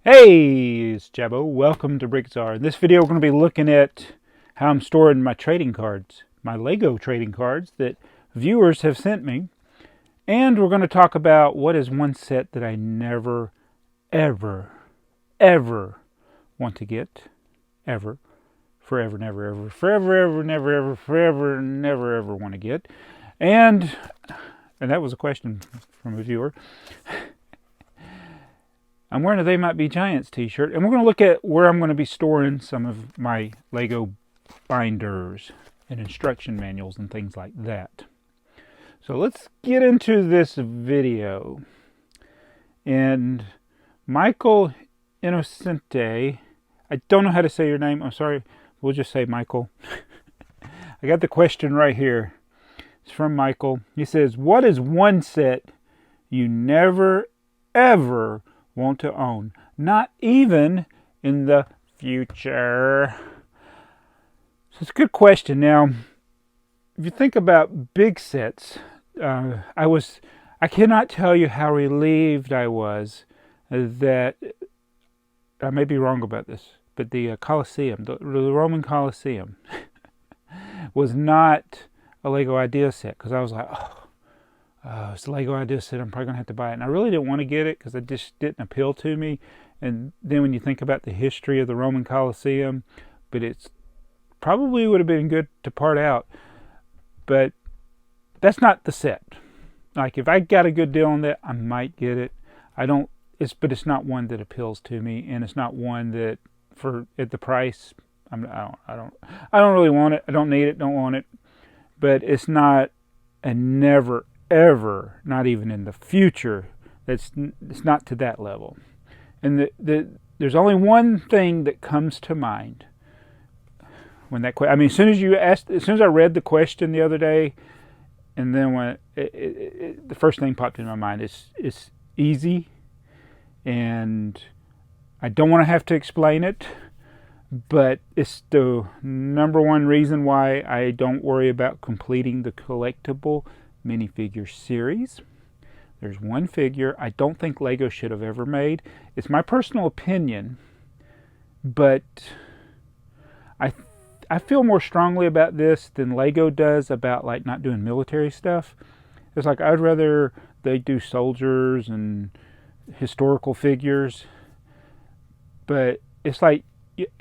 Hey, it's Jabbo. Welcome to BrickTsar. In this video, we're going to be looking at how I'm storing my trading cards, my Lego trading cards that viewers have sent me. And we're going to talk about what is one set that I never, ever, ever want to get. Ever. Forever, never, ever. Forever, ever, never, ever. Forever, never, ever want to get. And that was a question from a viewer. I'm wearing a They Might Be Giants t-shirt, and we're going to look at where I'm going to be storing some of my Lego binders and instruction manuals and things like that. So let's get into this video. And Michael Innocente, I don't know how to say your name, I'm sorry, we'll just say Michael. I got the question right here. It's from Michael. He says, what is one set you never, ever want to own, not even in the future? So it's a good question. Now, if you think about big sets, I cannot tell you how relieved I was that, I may be wrong about this, but the Colosseum, the Roman Colosseum, was not a Lego Idea set, because I was like, it's a Lego Idea set, I'm probably going to have to buy it. And I really didn't want to get it because it just didn't appeal to me. And then when you think about the history of the Roman Colosseum, but it's probably would have been good to part out. But that's not the set. Like, if I got a good deal on that, I might get it. But it's not one that appeals to me, and it's not one that, at the price, I don't really want it. I don't need it, don't want it. But it's not a never, ever, not even in the future, it's not to that level. And there's only one thing that comes to mind when that question, as soon as I read the question the other day, and then when the first thing popped in my mind is it's easy, and I don't want to have to explain it, but it's the number one reason why I don't worry about completing the collectible minifigure series. There's one figure I don't think Lego should have ever made. It's my personal opinion, but I feel more strongly about this than Lego does about, like, not doing military stuff. It's like I'd rather they do soldiers and historical figures, but it's like,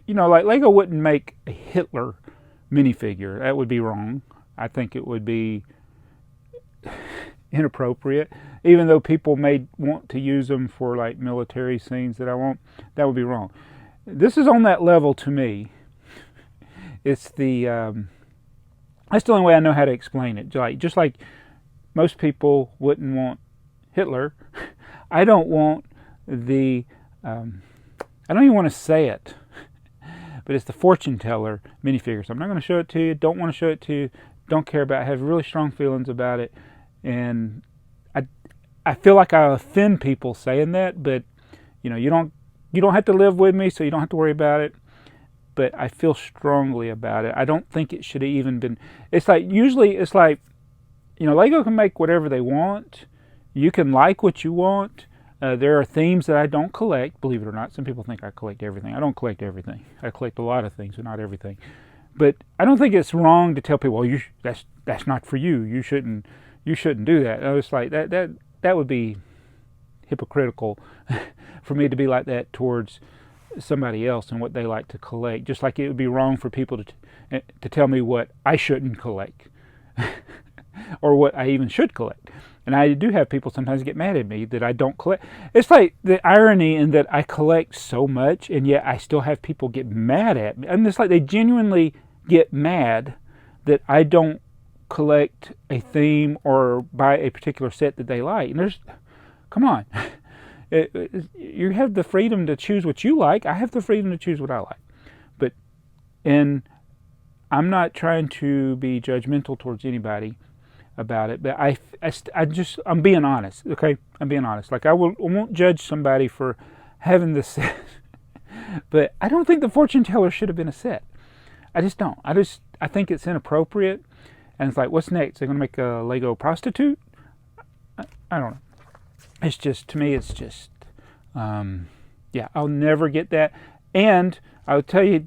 like Lego wouldn't make a Hitler minifigure. That would be wrong. I think it would be inappropriate, even though people may want to use them for, like, military scenes that that would be wrong. This is on that level to me. It's that's the only way I know how to explain it. Just like most people wouldn't want Hitler, I don't want I don't even want to say it, but it's the fortune teller minifigure. So I'm not going to show it to you, don't want to show it to you, don't care about it, have really strong feelings about it. And I feel like I offend people saying that, but you don't have to live with me, so you don't have to worry about it. But I feel strongly about it. I don't think it should have even been. It's like, usually it's like, Lego can make whatever they want. You can like what you want. There are themes that I don't collect, believe it or not. Some people think I collect everything. I don't collect everything. I collect a lot of things, but not everything. But I don't think it's wrong to tell people, well, that's not for you. You shouldn't do that. I was like, that would be hypocritical for me to be like that towards somebody else and what they like to collect. Just like it would be wrong for people to tell me what I shouldn't collect or what I even should collect. And I do have people sometimes get mad at me that I don't collect. It's like the irony in that I collect so much, and yet I still have people get mad at me. And it's like they genuinely get mad that I don't collect a theme or buy a particular set that they like. And come on. You have the freedom to choose what you like. I have the freedom to choose what I like. And I'm not trying to be judgmental towards anybody about it, but I'm being honest, okay? I'm being honest. Like, I won't judge somebody for having this set, but I don't think the fortune teller should have been a set. I just don't. I think it's inappropriate, and it's like, what's next? They're going to make a Lego prostitute? I don't know. It's just, to me, it's just, Yeah, I'll never get that. And I'll tell you,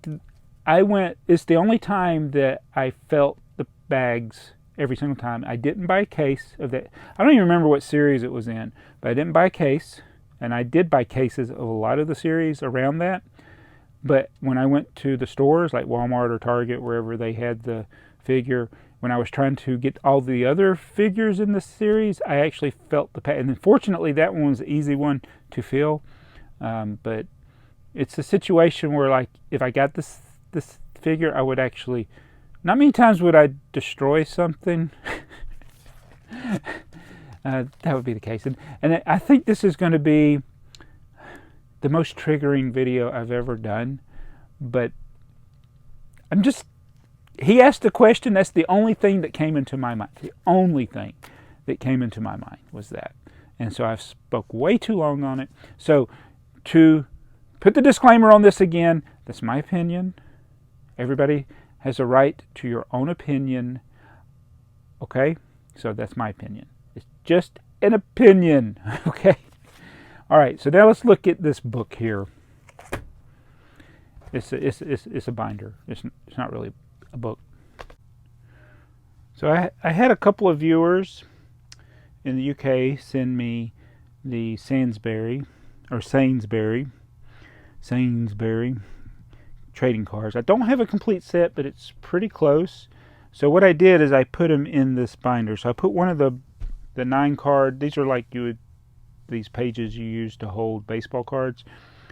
it's the only time that I felt the bags every single time. I didn't buy a case of that. I don't even remember what series it was in, but I didn't buy a case. And I did buy cases of a lot of the series around that. But when I went to the stores like Walmart or Target, wherever they had the figure, when I was trying to get all the other figures in the series, I actually felt the pack. And then fortunately, that one was the easy one to fill. But it's a situation where, like, if I got this figure, I would actually, not many times would I destroy something. That would be the case. And I think this is going to be the most triggering video I've ever done. But he asked a question. That's the only thing that came into my mind. The only thing that came into my mind was that. And so I've spoke way too long on it. So to put the disclaimer on this again, that's my opinion. Everybody has a right to your own opinion. Okay? So that's my opinion. It's just an opinion. Okay? All right, so now let's look at this book here. It's a binder. It's not really a book. So I had a couple of viewers in the UK send me the Sainsbury Trading Cards. I don't have a complete set, but it's pretty close. So what I did is I put them in this binder. So I put one of the 9 card. These are like these pages you use to hold baseball cards.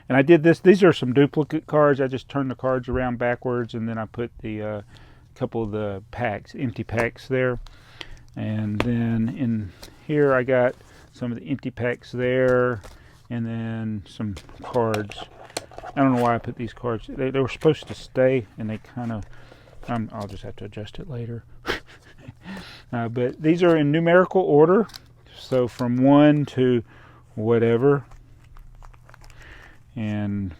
And I did this. These are some duplicate cards. I just turned the cards around backwards, and then I put the couple of the packs, empty packs there. And then in here I got some of the empty packs there, and then some cards. I don't know why I put these cards. They were supposed to stay, and they kind of, I'll just have to adjust it later. But these are in numerical order. So from 1 to whatever. And,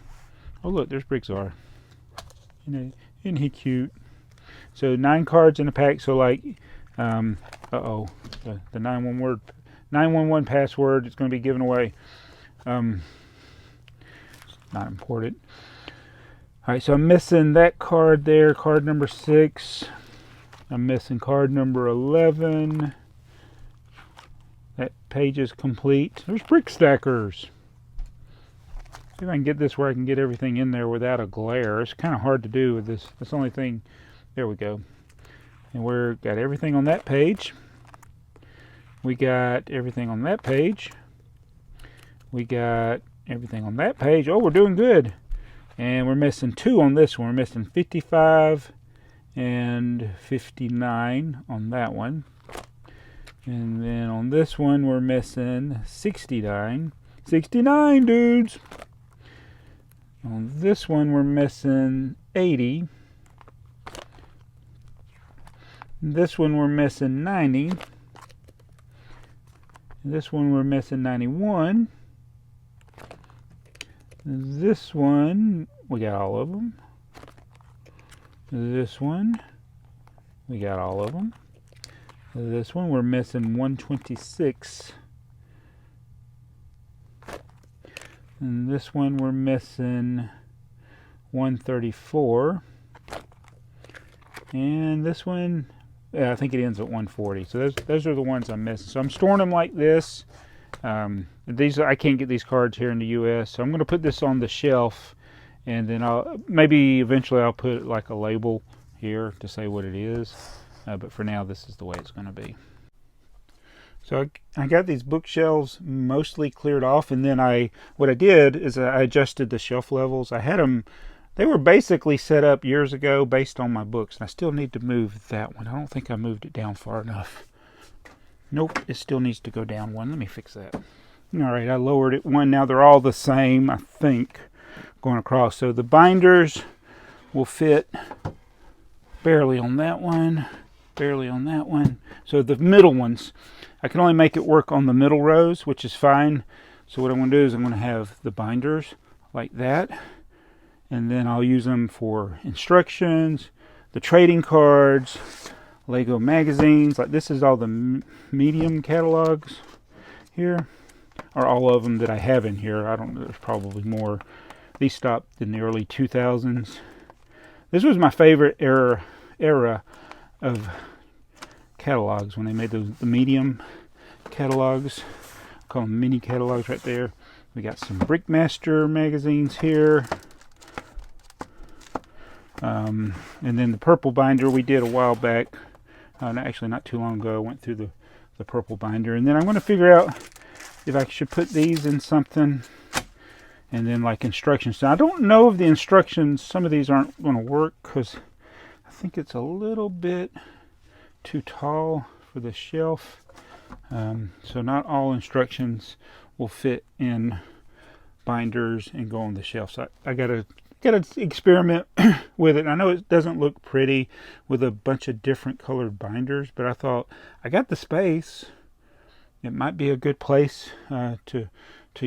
oh look, there's BrickTsar. Isn't he cute? So 9 cards in a pack. So like, the 911 password is going to be given away. It's not important. All right, so I'm missing that card there, card number 6. I'm missing card number 11. That page is complete. There's brick stackers. See if I can get this where I can get everything in there without a glare. It's kind of hard to do with this. That's the only thing. There we go. And we've got everything on that page. We got everything on that page. We got everything on that page. Oh, we're doing good. And we're missing 2 on this one. We're missing 55 and 59 on that one. And then on this one, we're missing 69. 69, dudes! On this one, we're missing 80. This one, we're missing 90. This one, we're missing 91. This one, we got all of them. This one, we got all of them. This one, we're missing 126. And this one, we're missing 134. And this one, yeah, I think it ends at 140. So those are the ones I'm missing. So I'm storing them like this. I can't get these cards here in the U.S., so I'm going to put this on the shelf, and then maybe eventually I'll put like a label here to say what it is. But for now, this is the way it's going to be. So I got these bookshelves mostly cleared off, and then what I did is I adjusted the shelf levels. I had them, they were basically set up years ago based on my books, and I still need to move that one. I don't think I moved it down far enough. Nope, it still needs to go down one. Let me fix that. All right, I lowered it one. Now they're all the same, I think, going across. So the binders will fit barely on that one, barely on that one. So the middle ones, I can only make it work on the middle rows, which is fine. So what I'm going to do is I'm going to have the binders like that, and then I'll use them for instructions, the trading cards, Lego magazines. Like this is all the medium catalogs here. are all of them that I have in here. I don't know, there's probably more. These stopped in the early 2000s. This was my favorite era of catalogs, when they made the medium catalogs. I call them mini catalogs right there. We got some Brickmaster magazines here. And then the purple binder we did a while back. Actually, not too long ago, I went through the purple binder. And then I'm going to figure out if I should put these in something. And then like instructions. Now, I don't know if the instructions, some of these aren't going to work because I think it's a little bit too tall for the shelf. So not all instructions will fit in binders and go on the shelf. So I gotta experiment with it. I know it doesn't look pretty with a bunch of different colored binders, but I thought I got the space. It might be a good place to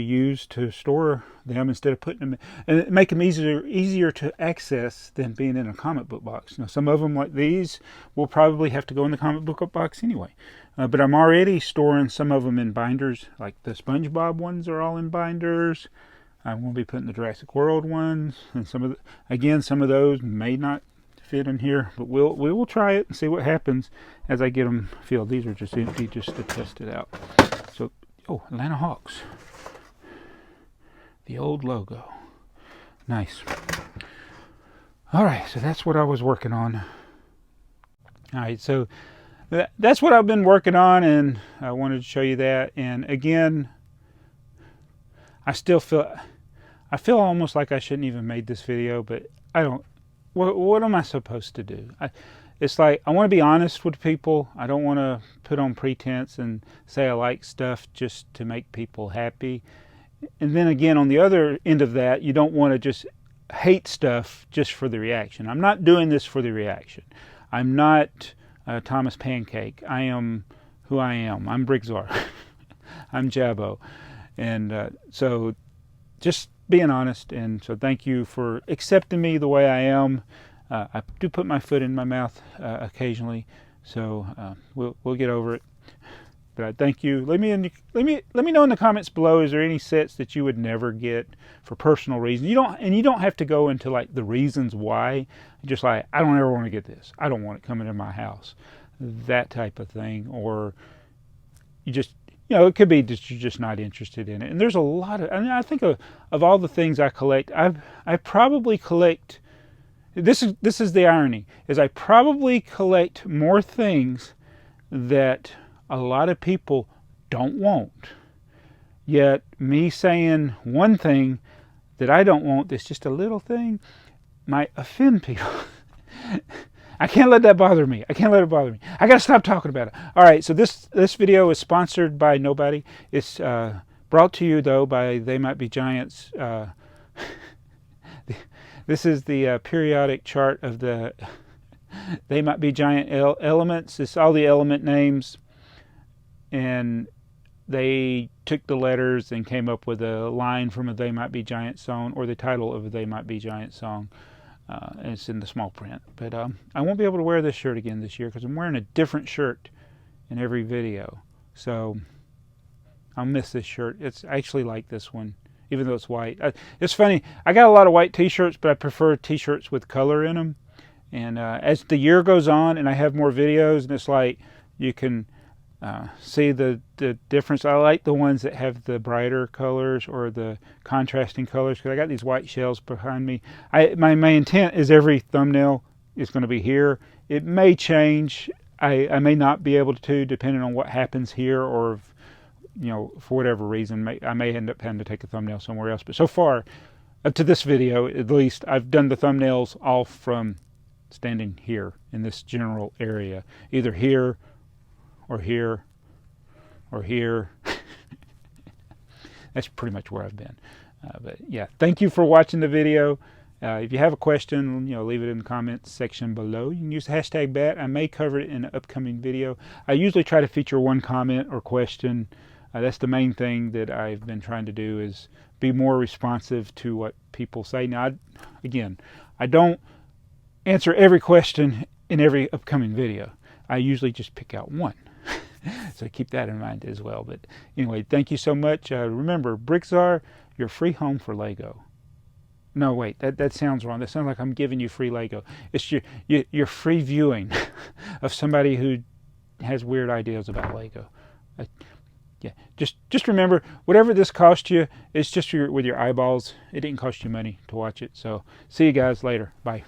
use to store them instead of putting them in, and make them easier to access than being in a comic book box. Now, some of them like these will probably have to go in the comic book box anyway. But I'm already storing some of them in binders, like the SpongeBob ones are all in binders. I'm going to be putting the Jurassic World ones, and some of those may not fit in here, but we will try it and see what happens as I get them filled. These are just empty, just to test it out. So, Atlanta Hawks, the old logo, nice. All right, so that's what I was working on. All right, so that's what I've been working on, and I wanted to show you that. And again, I feel almost like I shouldn't even made this video, but I don't. What am I supposed to do? It's like I want to be honest with people. I don't want to put on pretense and say I like stuff just to make people happy. And then again, on the other end of that, you don't want to just hate stuff just for the reaction. I'm not doing this for the reaction. I'm not Thomas Pancake. I am who I am. I'm BrickTsar. I'm Jabbo. And so just being honest, and so thank you for accepting me the way I am. I do put my foot in my mouth occasionally, so we'll get over it. But I thank you. Let me know in the comments below. Is there any sets that you would never get for personal reasons? You don't have to go into like the reasons why. Just like, I don't ever want to get this. I don't want it coming in my house. That type of thing. Or you just, it could be that you're just not interested in it. And there's a lot of, I think of all the things I collect, I probably collect, this is the irony, is I probably collect more things that a lot of people don't want. Yet me saying one thing that I don't want, that's just a little thing, might offend people. I can't let that bother me. I can't let it bother me. I got to stop talking about it. All right, so this video is sponsored by nobody. It's brought to you, though, by TheyMightBeBricks. This is the periodic chart of the TheyMightBeBricks elements. It's all the element names. And they took the letters and came up with a line from a TheyMightBeGiants song, or the title of a TheyMightBeGiants song. And it's in the small print. But I won't be able to wear this shirt again this year because I'm wearing a different shirt in every video. So I'll miss this shirt. It's actually like this one, even though it's white. It's funny. I got a lot of white t-shirts, but I prefer t-shirts with color in them. And as the year goes on and I have more videos, and it's like you can see the difference. I like the ones that have the brighter colors or the contrasting colors, because I got these white shells behind me. My intent is every thumbnail is going to be here. It may change. I may not be able to, depending on what happens here, or if, for whatever reason, I may end up having to take a thumbnail somewhere else. But so far, up to this video at least, I've done the thumbnails all from standing here in this general area, either here or here, or here. That's pretty much where I've been. But yeah, thank you for watching the video. If you have a question, leave it in the comments section below. You can use the hashtag #BAT. I may cover it in an upcoming video. I usually try to feature one comment or question. That's the main thing that I've been trying to do, is be more responsive to what people say. Now, again, I don't answer every question in every upcoming video. I usually just pick out one. So keep that in mind as well. But anyway, thank you so much. Remember, BrickTsar, your free home for Lego. No, wait, that sounds wrong. That sounds like I'm giving you free Lego. It's your free viewing of somebody who has weird ideas about Lego. Yeah, just remember, whatever this cost you, it's just with your eyeballs. It didn't cost you money to watch it. So see you guys later. Bye.